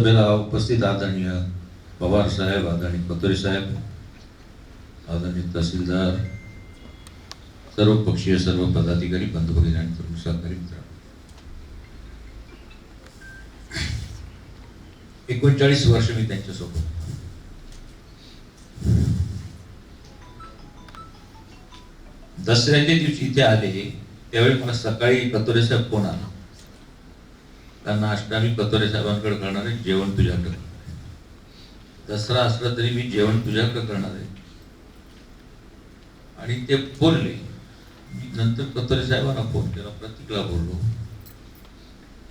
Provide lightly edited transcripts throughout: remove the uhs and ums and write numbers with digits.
उपस्थित आदरणीय पवार साहेब, आदरणीय कोतरे साहेब, आदरणीय तहसीलदार, सर्व पक्षीय सर्व पदाधिकारी, बंधू भगिनी आणि तरुण सहकारी मित्र, 39 वर्ष मी त्यांच्यासोबत. दसऱ्याच्या दिवशी इथे आले त्यावेळी मला सकाळी कतोरे साहेब फोन आला. त्यांना अष्टामी कतोरे साहेबांकडे करणार आहे, जेवण तुझ्याकडे. दसरा असला तरी मी जेवण तुझ्याकडे करणार आहे. आणि ते बोलले. नंतर कतोरे साहेबांना फोन केला, प्रतीकला बोललो,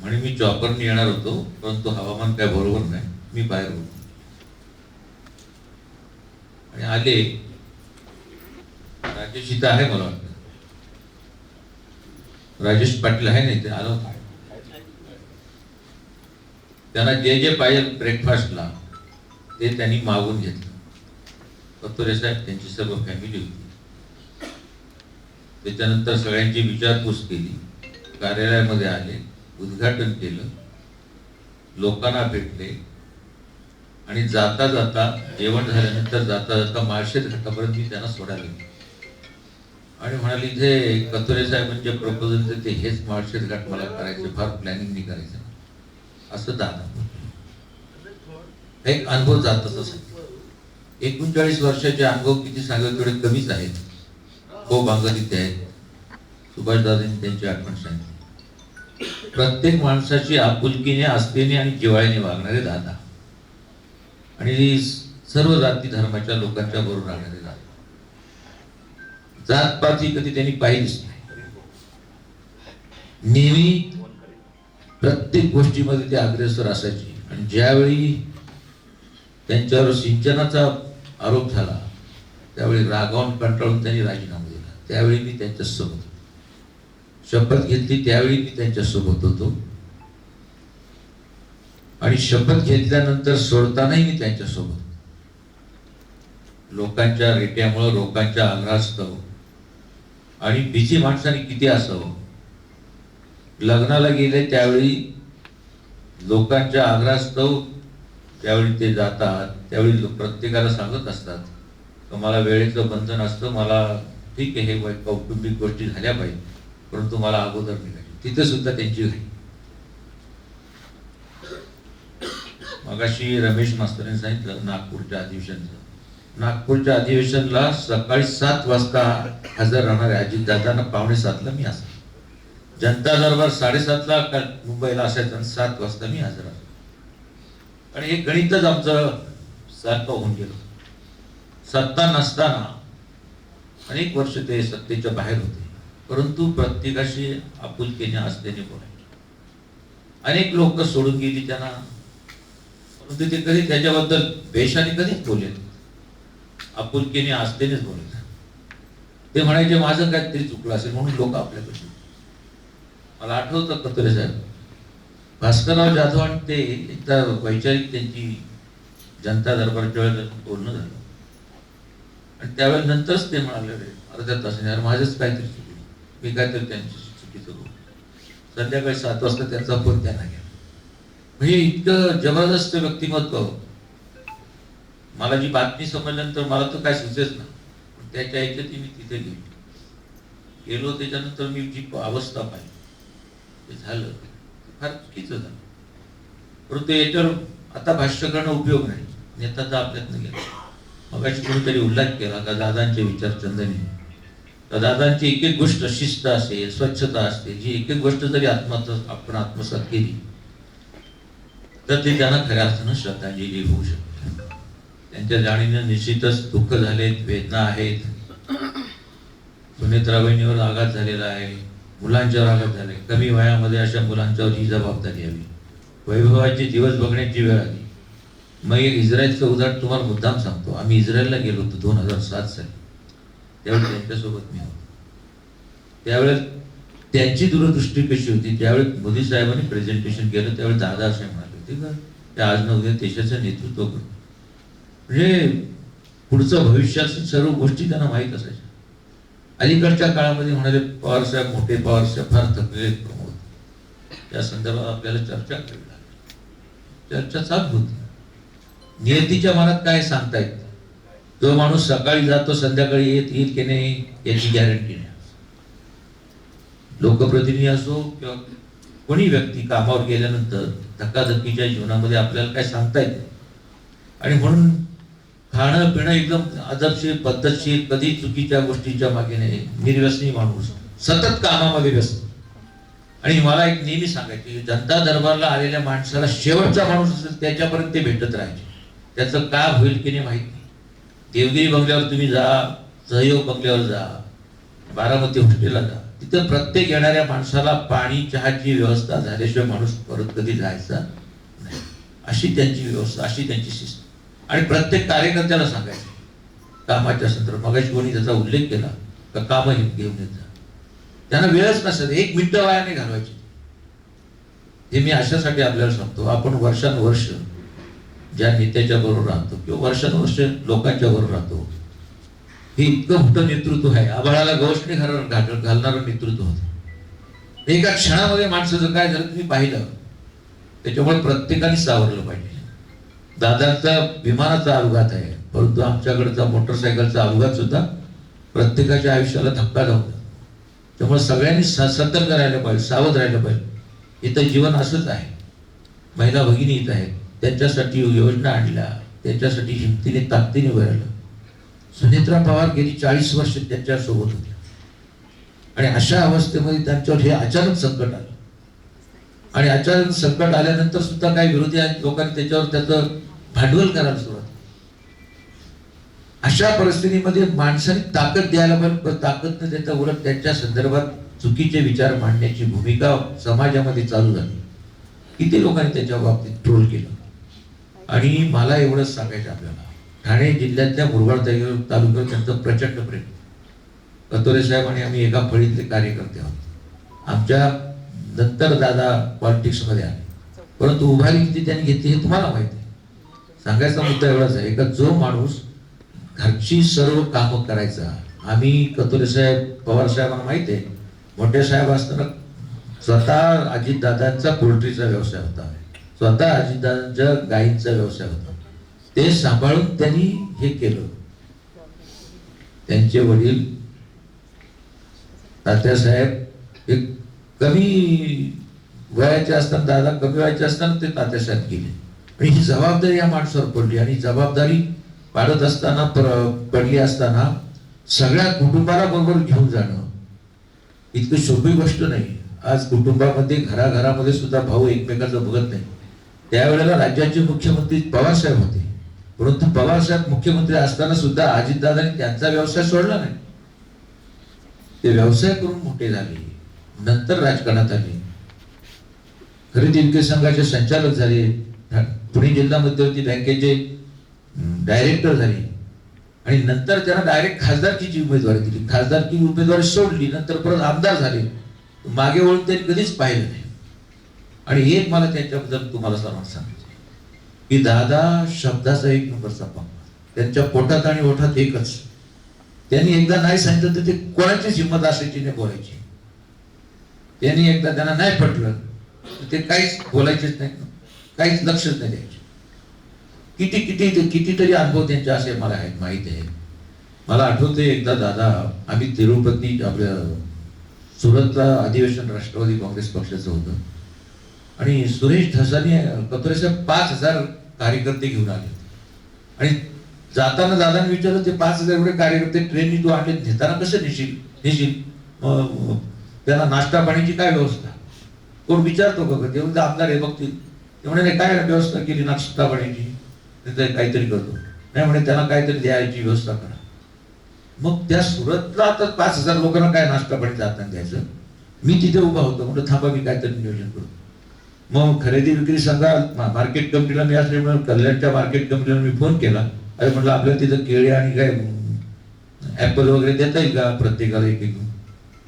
म्हणे मी चॉपरने येणार होतो परंतु हवामान काय बरोबर नाही, मी बाहेर होतो. आणि आले. राजेश इथं आहे, मला वाटतं राजेश पाटील आहे, नाही ते आलो होता. त्यांना जे जे पाहिजे ब्रेकफास्टला ते त्यांनी मागून घेतलं. कतोरे साहेब त्यांची सर्व फॅमिली होती. त्याच्यानंतर सगळ्यांची विचारपूस केली, कार्यालयामध्ये आले, उद्घाटन केलं, लोकांना भेटले आणि जाता जाता जेवण झाल्यानंतर जाता जाता माळशेज घाटापर्यंत मी त्यांना सोडायला गेलो. आणि म्हणाले इथे कतोरे साहेबांचे प्रपोजल ते हेच माळशेज घाट मला करायचे, फार प्लॅनिंग नाही करायचं असं दादा. एक अनुभव जातच असतो. 39 वर्षाचे अनुभव किती सांगत तेवढे कमीच आहेत. खूप अंगत आहेत. सुभाषदादांनी त्यांची आठवण सांगितली. प्रत्येक माणसाची आपुलकीने, आस्थेने आणि जिव्हाळ्याने वागणारे दादा आणि सर्व जाती धर्माच्या लोकांच्या बरोबर राहणारे दादा. जातपात ही कधी त्यांनी पाहिलीच नाही. नेहमी प्रत्येक गोष्टीमध्ये ते अग्रेसर असायचे. आणि ज्यावेळी त्यांच्यावर सिंचनाचा आरोप झाला त्यावेळी रागावून कंटाळून त्यांनी राजीनामा दिला. त्यावेळी मी त्यांच्या सोबत शपथ घेतली, त्यावेळी मी त्यांच्या सोबत होतो. आणि शपथ घेतल्यानंतर सोडतानाही मी त्यांच्या सोबत. लोकांच्या रेट्यामुळे, लोकांच्या आग्रहास्तव आणि बिजी माणसाने किती असावं. लग्नाला गेले त्यावेळी लोकांच्या आग्रहास्तव त्यावेळी ते जातात, त्यावेळी प्रत्येकाला सांगत असतात तर मला वेळेचं बंधन असतं, मला ठीक आहे हे कौटुंबिक गोष्टी झाल्या पाहिजे परंतु मला अगोदर निघायचे. तिथे सुद्धा त्यांची घाई. मगाशी रमेश मास्तरांनी सांगितलं नागपूरच्या अधिवेशनचं. नागपूरच्या अधिवेशनला सकाळी 7 वाजता हजर राहणाऱ्या अजितदादांना 6:45ला मी असतो. जनता दरबार 7:30ला मुंबईला असायचं आणि 7 वाजता मी हजर असतो. आणि हे गणितच आमचं सारखं होऊन गेलं. सत्ता नसताना अनेक वर्ष ते सत्तेच्या बाहेर होते परंतु प्रत्येकाशी आपुलकीने, आस्थेने बोलायचे. अनेक लोक सोडून गेली त्यांना परंतु ते कधी त्याच्याबद्दल द्वेषाने कधीच बोलले, आपुलकीने, आस्थेनेच बोलायचे. ते म्हणायचे माझं काहीतरी चुकलं असेल म्हणून लोक आपल्याकडे. मला आठवतं कतोरे साहेब, भास्करराव जाधव आणि ते एकदा वैचारिक त्यांची जनता दरबारच्या वेळेला बोलणं झालं आणि त्यावेळेस नंतरच ते म्हणाले अर्ध्या तासाने यार माझंच काहीतरी चुकलं, मी काहीतरी त्यांची चुकीचं बोललो. संध्याकाळी 7 वाजता त्यांचा फोन त्यांना घ्या. म्हणजे इतकं जबरदस्त व्यक्तिमत्व. मला जी बातमी समजल्यानंतर मला तर काय सुचेच ना, त्याच्या ऐकलं ती मी तिथे गेलो. त्याच्यानंतर मी जी अवस्था पाहिली ते झालं फार चुकीचं झालं. परंतु याच्यावर आता भाष्य करणं उपयोग नाही. नेता तर आपल्यातनं गेला. मगाशी कोणीतरी उल्लेख केला का दादांचे विचार चंदनी. तर दादांची एक एक गोष्ट शिस्त असते, स्वच्छता असते, जी एक एक गोष्ट जरी आपण आत्मसात केली तर ते त्यांना खऱ्या अर्थानं श्रद्धांजली होऊ शकते. त्यांच्या जाणीनं निश्चितच दुःख झालेत, वेदना आहेत. सुनेत्राबाईंवर आघात झालेला आहे, मुलांच्यावर आघात झाले. कमी वयामध्ये अशा मुलांच्यावर ही जबाबदारी हवी. वैभवाचे दिवस बघण्याची वेळ आली. मग एक इस्रायलचं उदाहरण तुम्हाला मुद्दाम सांगतो. आम्ही इस्रायलला गेलो होतो 2007 साली. त्यावेळी त्यांच्यासोबत मी होतो. त्यावेळेस त्यांची दूरदृष्टी कशी होती, त्यावेळी मोदी साहेबांनी प्रेझेंटेशन केलं त्यावेळी दादा असे म्हणाले होते का ते आज न उद्या देशाचं नेतृत्व करू. म्हणजे पुढचं भविष्याचं सर्व गोष्टी त्यांना माहीत असायच्या. अलीकडच्या काळामध्ये म्हणाले पवार साहेब, मोठे पवार साहेब फार थकलेले प्रमोद, त्या संदर्भात आपल्याला चर्चा करावी लागली. चर्चा चालू होती. नियतीच्या मनात काय सांगता येत. जो माणूस सकाळी जातो संध्याकाळी येईल की नाही याची गॅरंटी नाही. लोकप्रतिनिधी असो किंवा कोणी व्यक्ती कामावर गेल्यानंतर धकाधकीच्या जीवनामध्ये आपल्याला काय सांगता येत. आणि म्हणून खाणं पिणं एकदम अदबशीर पद्धतशीर, कधी चुकीच्या गोष्टीच्या मागे नाही, निर्व्यसनी माणूस सतत कामामध्ये व्यस्त. आणि मला एक नेहमी सांगायचे, जनता दरबारला आलेल्या माणसाला शेवटचा माणूस असेल त्याच्यापर्यंत ते भेटत राहायचे. त्याचं काय होईल की नाही माहित नाही. देवगिरी बंगल्यावर तुम्ही जा, सहयोग बंगल्यावर जा, बारामती हॉस्टेलला जा, तिथं प्रत्येक येणाऱ्या माणसाला पाणी चहाची व्यवस्था झाल्याशिवाय माणूस परत कधी जायचा नाही. अशी त्यांची व्यवस्था, अशी त्यांची शिस्त. आणि प्रत्येक कार्यकर्त्याला सांगायचे कामाच्या संदर्भात. मगाशी कोणी त्याचा उल्लेख केला का काम घेऊन येत जा. त्यांना वेळच नसत, एक मिनिट वाया नाही घालवायची. हे मी अशासाठी आपल्याला सांगतो, आपण वर्षानुवर्ष ज्या नेत्याच्या बरोबर राहतो किंवा वर्षानुवर्ष लोकांच्या बरोबर राहतो, हे इतकं मोठं नेतृत्व आहे. आभाळाला गवसणी घालणारं नेतृत्व होतं. एका क्षणामध्ये माणसाचं काय झालं तुम्ही पाहिलं. त्याच्यामुळे प्रत्येकाने सावरलं पाहिजे. दादांचा विमानाचा अपघात आहे, परंतु आमच्याकडचा मोटरसायकलचा अपघात सुद्धा प्रत्येकाच्या आयुष्याला धक्का लावतो. त्यामुळे सगळ्यांनी सतर्क राहिलं पाहिजे, सावध राहिलं पाहिजे. इथं जीवन असंच आहे. महिला भगिनी इथं आहेत, त्यांच्यासाठी योजना आणल्या, त्यांच्यासाठी हिमतीने ताकदीने उभं राहिलं. सुनेत्रा पवार गेली 40 वर्ष त्यांच्यासोबत होत्या. आणि अशा अवस्थेमध्ये त्यांच्यावर हे अचानक संकट आलं. आणि अचानक संकट आल्यानंतर सुद्धा काही विरोधी लोकांनी त्याच्यावर त्याचं भांडवल करायला सुरुवात. अशा परिस्थितीमध्ये माणसाने ताकद द्यायला पाहिजे. ताकद न देता उलट त्यांच्या संदर्भात चुकीचे विचार मांडण्याची भूमिका समाजामध्ये चालू झाली. किती लोकांनी त्याच्या बाबतीत ट्रोल केलं. आणि मला एवढंच सांगायचं आपल्याला, ठाणे जिल्ह्यातल्या मुरबाड तालुक्यावर त्यांचं प्रचंड प्रेम. कतोरे साहेब आणि आम्ही एका फळीतले कार्यकर्ते आहोत. आमच्या नंतर दादा पॉलिटिक्स मध्ये आले, परंतु उभारी किती त्यांनी घेतली हे तुम्हाला माहिती आहे. सांगायचा मुद्दा एवढाच आहे का जो माणूस घरची सर्व कामं करायचा. आम्ही कतोरे साहेब पवार साहेबांना माहिती आहे, मोठे साहेब असताना स्वतः अजितदादांचा पोल्ट्रीचा व्यवसाय होता, स्वतः अजितदादांच्या गायींचा व्यवसाय होता. ते सांभाळून त्यांनी हे केलं. त्यांचे वडील तात्यासाहेब एक कमी वयाचे असताना, दादा कमी वयाचे असताना ते तात्यासाहेब गेले. आणि ही जबाबदारी या माणसावर पडली. आणि जबाबदारी पाडत असताना पडली असताना सगळ्या कुटुंबाला बरोबर घेऊन जाणं इतकं सोपी गोष्ट नाही. आज कुटुंबामध्ये घराघरामध्ये सुद्धा भाऊ एकमेकांचं बघत नाही. त्यावेळेला राज्याचे मुख्यमंत्री पवारसाहेब होते, परंतु पवारसाहेब मुख्यमंत्री असताना सुद्धा अजितदादांनी त्यांचा व्यवसाय सोडला नाही. ते व्यवसाय करून मोठे झाले, नंतर राजकारणात आले, खरेदी विक्री संघाचे संचालक झाले, पुणे जिल्हा मध्यवर्ती बँकेचे डायरेक्टर झाले. आणि नंतर त्यांना डायरेक्ट खासदारकीची उमेदवारी दिली. खासदारकी उमेदवारी सोडली, नंतर परत आमदार झाले. मागे वळून त्यांनी कधीच पाहिलं नाही. आणि एक मला त्यांच्याबद्दल तुम्हाला सांगायचं की दादा शब्दाचा एक नंबरचा पंख. त्यांच्या पोटात आणि ओठात एकच. त्यांनी एकदा नाही सांगितलं तर ते कोणाचीच हिंमत असायची नाही बोलायची. त्यांनी एकदा त्यांना नाही पटलं तर ते काहीच बोलायचेच नाही, काहीच लक्षच नाही द्यायचे. कितीतरी अनुभव त्यांचे असे मला आहेत, माहिती आहे. मला आठवते एकदा दादा, आम्ही तिरुपती आपल्या सुरतला अधिवेशन राष्ट्रवादी काँग्रेस पक्षाचं होतं. आणि सुरेश धसानी कतोरे साहेब 5000 कार्यकर्ते घेऊन आले. आणि जाताना दादाने विचारलं, ते 5000 एवढे कार्यकर्ते ट्रेननी तू आणले, नेताना कसं नेशील? त्यांना नाश्ता पाण्याची काय व्यवस्था? कोण विचारतो का? तेवढं आमदार हे बघतील. ते म्हणे काय व्यवस्था केली नाश्ता पाण्याची? काहीतरी करतो. नाही म्हणे त्यांना काहीतरी द्यायची व्यवस्था करा. मग त्या सुरतला आता 5000 लोकांना काय नाश्ता पाणी जाताना द्यायचं? मी तिथे उभा होतो, म्हटलं थांबा मी काहीतरी नियोजन करतो. मग खरेदी विक्री संघा मार्केट कमिटीला मी असल्यामुळे कल्याणच्या मार्केट कमिटीला मी फोन केला. अरे म्हटलं आपल्याला तिथं केळी आणि काय ऍपल वगैरे देता येईल का प्रत्येकाला एक?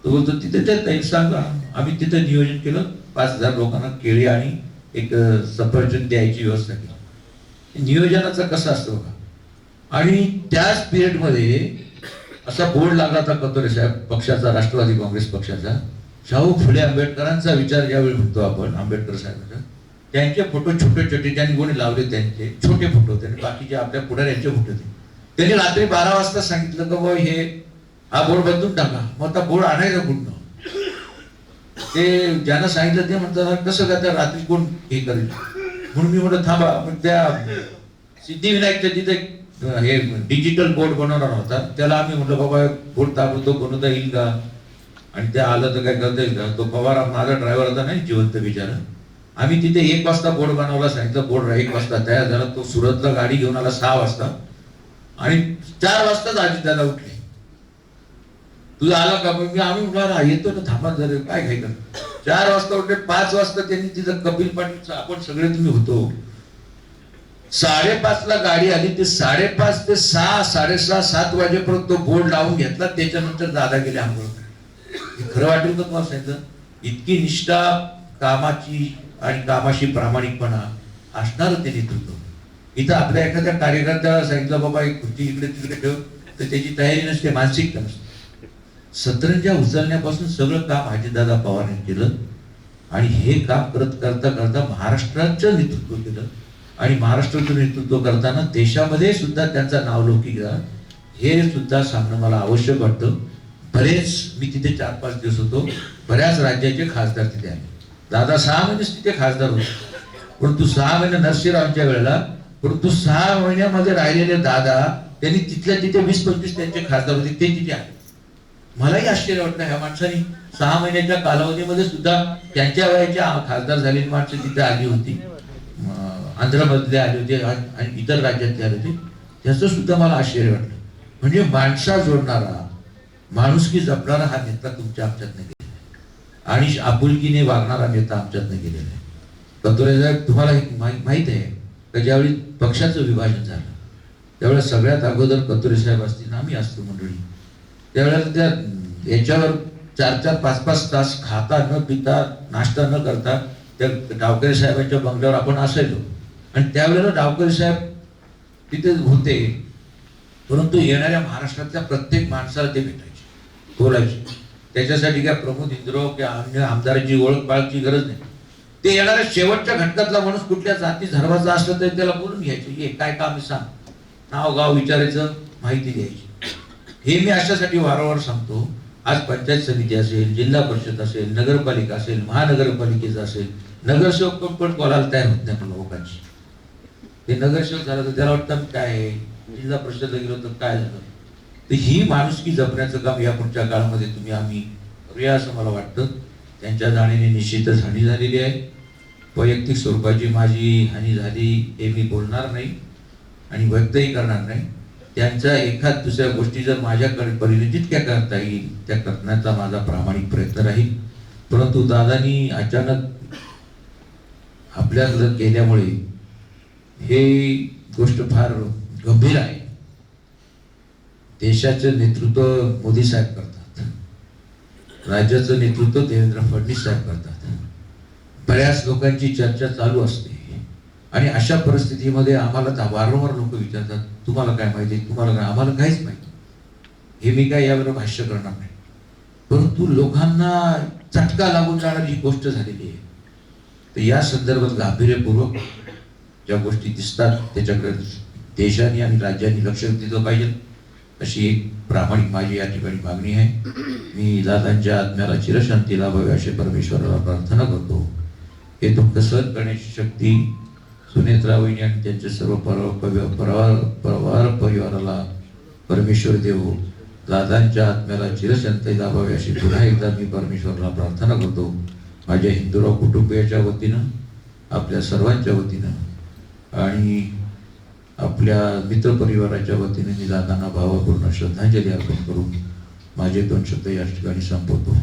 तो बोलतो तिथे देता येईल, सांगा. आम्ही तिथे नियोजन केलं, 5000 लोकांना केळी आणि एक सफरचंद द्यायची व्यवस्था केली. नियोजनाचा कसं असतं बघा. आणि त्याच पिरियड मध्ये असा बोर्ड लागला होता कतोरे साहेब पक्षाचा, राष्ट्रवादी काँग्रेस पक्षाचा. शाहू फुले आंबेडकरांचा विचार ज्यावेळी म्हणतो आपण, आंबेडकर साहेबांचा, त्यांचे फोटो छोटे छोटे त्यांनी कोणी लावले, त्यांचे छोटे फोटो होते आणि बाकीचे आपल्या पुढाऱ्यांचे फोटो होते. त्यांनी रात्री 12 वाजता सांगितलं की बाबा हा बोर्ड बदलून टाका. मग आता बोर्ड आणायचं कुठनं? ते ज्यांना सांगितलं ते म्हणतात कसं काय रात्री कोण हे करेल. म्हणून मी म्हटलं थांबा. मग त्या सिद्धिविनायकच्या तिथे हे डिजिटल बोर्ड बनवणार होता, त्याला आम्ही म्हटलं बाबा बोर्ड ताबडतोब बनवता येईल का? आणि त्या आलं तर काय करता येईल का? तो पवार माझा ड्रायव्हर होता नाही, जिवंत बिचारा. आम्ही तिथे 1 वाजता बोर्ड बनवला, सांगितलं बोर्ड 1 वाजता तयार झाला. तो सुरतला गाडी घेऊन आला 6 वाजता आणि 4 वाजताच अजितदादा उठले. तुझं आला का? मग आम्ही म्हटलं येतो ना, थांबा जरा काय काय कर. 4 वाजता उठले. 5 वाजता त्यांनी तिथं कपिल पाटील आपण सगळे तुम्ही होतो. 5:30 ला गाडी आली. ते 5:30 ते 6, 6:30, 7 वाजेपर्यंत तो बोर्ड लावून घेतला. त्याच्यानंतर दादा गेले आंघोळ. खरं वाटेल का तुम्हाला सांगितलं? इतकी निष्ठा कामाची आणि कामाशी प्रामाणिकपणा असणार ते नेतृत्व. इथं आपल्या एखाद्या कार्यकर्त्याला सांगितलं बाबा एक खुर्ची इकडे तिकडे ठेव, तर त्याची तयारी नसते, मानसिकता नसते. सतरंजा उचलण्यापासून सगळं काम अजितदादा पवारांनी केलं आणि हे काम करत करता करता महाराष्ट्राचं नेतृत्व केलं. आणि महाराष्ट्राचं नेतृत्व करताना देशामध्ये सुद्धा त्यांचा नावलौकिक झाला. हे सुद्धा सांगणं मला आवश्यक वाटतं. बरेच मी तिथे 4-5 दिवस होतो. बऱ्याच राज्याचे खासदार तिथे आले. दादा 6 महिनेच तिथे खासदार होते, परंतु 6 महिने नरसिंहरावांच्या वेळेला, परंतु 6 महिन्यामध्ये राहिलेले दादा त्यांनी तिथल्या तिथे 20-25 त्यांचे खासदार होते, ते तिथे आले. मलाही आश्चर्य वाटलं ह्या माणसाने 6 महिन्याच्या कालावधीमध्ये सुद्धा त्यांच्या वयाच्या खासदार झालेली माणसं तिथे आली होती. आंध्रमधले आले होते आणि इतर राज्यातले आले होते. त्याचं सुद्धा मला आश्चर्य वाटलं. म्हणजे माणसा जोडणारा, माणुसकी जपणारा हा नेता तुमच्या आमच्यातनं गेलेला आणि आपुलकीने वागणारा नेता आमच्यातनं गेलेला आहे. कतोरे साहेब, तुम्हाला माहित आहे का, ज्यावेळी पक्षाचं विभाजन झालं त्यावेळेस सगळ्यात अगोदर कतोरे साहेब असतील, आम्ही असतो मंडळी, त्यावेळेला त्या याच्यावर 4-4, 5-5 तास खाता न पिता, नाश्ता न करता त्या डावकरे साहेबांच्या बंगल्यावर आपण असायचो. आणि त्यावेळेला डावकरे साहेब तिथे होते, परंतु येणाऱ्या महाराष्ट्रातल्या प्रत्येक माणसाला ते भेटायचे, बोलायचे. त्याच्यासाठी काय प्रमोद इंद्रो किंवा अन्य आमदारांची ओळख पाळखची गरज नाही. ते येणाऱ्या शेवटच्या घटकातला माणूस कुठल्या जाती धर्माचा असला तरी त्याला बोलून घ्यायचे, ये काय काम सांग, नाव गाव विचारायचं, माहिती द्यायची. हे मी अशासाठी वारंवार सांगतो. आज पंचायत समिती असेल, जिल्हा परिषद असेल, नगरपालिका असेल, महानगरपालिकेचं असेल, नगरसेवक पण बोलायला तयार होत नाही लोकांची. ते नगरसेवक झालं तर त्याला वाटतं काय आहे, जिल्हा परिषदला गेलो तर काय झालं. तर ही माणुसकी जपण्याचं काम या पुढच्या काळामध्ये आम्ही करूया असं मला वाटतं. त्यांच्या जाणीने निश्चितच हानी झालेली आहे. वैयक्तिक स्वरूपाची माझी हानी झाली हे मी बोलणार नाही आणि व्यक्तही करणार नाही. त्यांच्या एखाद दुसऱ्या गोष्टी जर माझ्याकडे परीने जितक्या करता येईल त्या करण्याचा माझा प्रामाणिक प्रयत्न राहील. परंतु दादानी अचानक आपल्याकडे केल्यामुळे हे गोष्ट फार गंभीर आहे. देशाचं नेतृत्व मोदी साहेब करतात, राज्याचं नेतृत्व देवेंद्र फडणवीस साहेब करतात. बऱ्याच लोकांची चर्चा चालू असते आणि अशा परिस्थितीमध्ये आम्हाला वारंवार लोक विचारतात, तुम्हाला काय माहिती, तुम्हाला काय. आम्हाला काहीच माहिती. हे मी काय यावर भाष्य करणार नाही, परंतु लोकांना चटका लागून जाणारी ही गोष्ट झालेली आहे. तर या संदर्भात गांभीर्यपूर्वक ज्या गोष्टी दिसतात त्याच्याकडे देशाने आणि राज्यांनी लक्ष दिलं पाहिजे अशी एक प्रामाणिक माझी या ठिकाणी मागणी आहे. मी दादांच्या आत्म्याला चिरशांती लाभावी अशी परमेश्वराला प्रार्थना करतो. हे दुःख सहन करण्याची शक्ती सुनेत्रा वहिनी आणि त्यांच्या सर्व परिवाराला परमेश्वर देव. दादांच्या आत्म्याला चिरशांती लाभावी अशी पुन्हा एकदा मी परमेश्वराला प्रार्थना करतो. माझ्या हिंदुराव कुटुंबियाच्या वतीनं, आपल्या सर्वांच्या वतीनं आणि आपल्या मित्रपरिवाराच्या वतीने मी दादांना भावपूर्ण श्रद्धांजली अर्पण करून माझे 2 शब्द या ठिकाणी संपवतो.